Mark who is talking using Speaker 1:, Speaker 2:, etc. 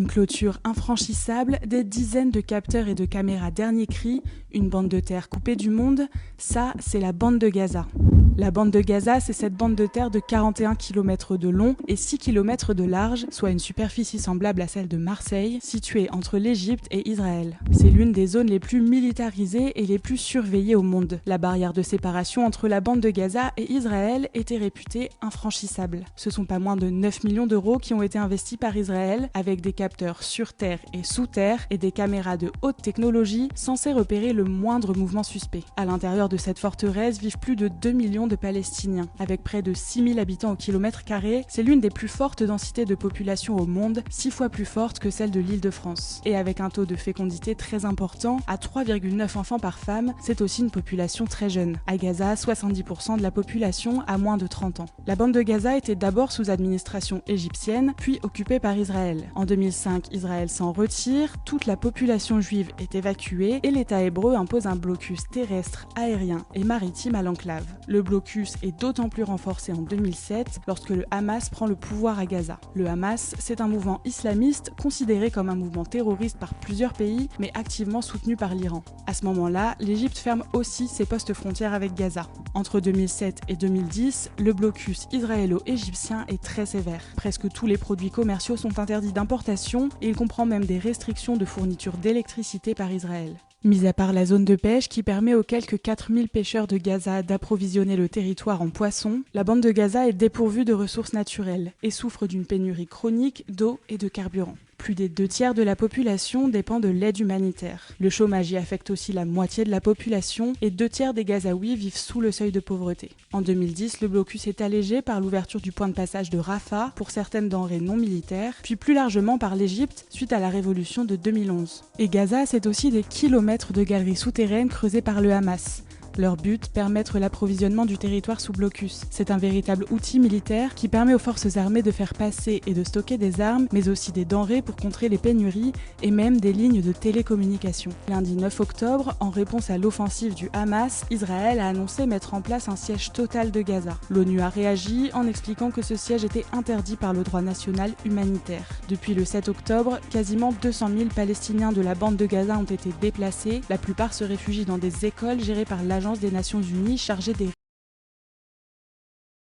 Speaker 1: Une clôture infranchissable, des dizaines de capteurs et de caméras dernier cri, une bande de terre coupée du monde, ça c'est la bande de Gaza. La bande de Gaza, c'est cette bande de terre de 41 km de long et 6 km de large, soit une superficie semblable à celle de Marseille, située entre l'Égypte et Israël. C'est l'une des zones les plus militarisées et les plus surveillées au monde. La barrière de séparation entre la bande de Gaza et Israël était réputée infranchissable. Ce sont pas moins de 9 millions d'euros qui ont été investis par Israël, avec des capteurs sur terre et sous terre et des caméras de haute technologie censées repérer le moindre mouvement suspect. À l'intérieur de cette forteresse vivent plus de 2 millions de Palestiniens. Avec près de 6000 habitants au kilomètre carré, c'est l'une des plus fortes densités de population au monde, 6 fois plus forte que celle de l'Île-de-France. Et avec un taux de fécondité très important, à 3,9 enfants par femme, c'est aussi une population très jeune. À Gaza, 70% de la population a moins de 30 ans. La bande de Gaza était d'abord sous administration égyptienne, puis occupée par Israël. En 2005, Israël s'en retire, toute la population juive est évacuée et l'État hébreu impose un blocus terrestre, aérien et maritime à l'enclave. Le blocus est d'autant plus renforcé en 2007 lorsque le Hamas prend le pouvoir à Gaza. Le Hamas, c'est un mouvement islamiste considéré comme un mouvement terroriste par plusieurs pays, mais activement soutenu par l'Iran. À ce moment-là, l'Égypte ferme aussi ses postes frontières avec Gaza. Entre 2007 et 2010, le blocus israélo-égyptien est très sévère. Presque tous les produits commerciaux sont interdits d'importation et il comprend même des restrictions de fourniture d'électricité par Israël. Mis à part la zone de pêche qui permet aux quelques 4000 pêcheurs de Gaza d'approvisionner le territoire en poissons, la bande de Gaza est dépourvue de ressources naturelles et souffre d'une pénurie chronique d'eau et de carburant. Plus des 2/3 de la population dépend de l'aide humanitaire. Le chômage y affecte aussi la moitié de la population et 2/3 des Gazaouis vivent sous le seuil de pauvreté. En 2010, le blocus est allégé par l'ouverture du point de passage de Rafah pour certaines denrées non militaires, puis plus largement par l'Égypte suite à la révolution de 2011. Et Gaza, c'est aussi des kilomètres de galeries souterraines creusées par le Hamas. Leur but, permettre l'approvisionnement du territoire sous blocus. C'est un véritable outil militaire qui permet aux forces armées de faire passer et de stocker des armes, mais aussi des denrées pour contrer les pénuries et même des lignes de télécommunication. Lundi 9 octobre, en réponse à l'offensive du Hamas, Israël a annoncé mettre en place un siège total de Gaza. L'ONU a réagi en expliquant que ce siège était interdit par le droit national humanitaire. Depuis le 7 octobre, quasiment 200 000 Palestiniens de la bande de Gaza ont été déplacés. La plupart se réfugient dans des écoles gérées par l'Agence des Nations Unies chargée des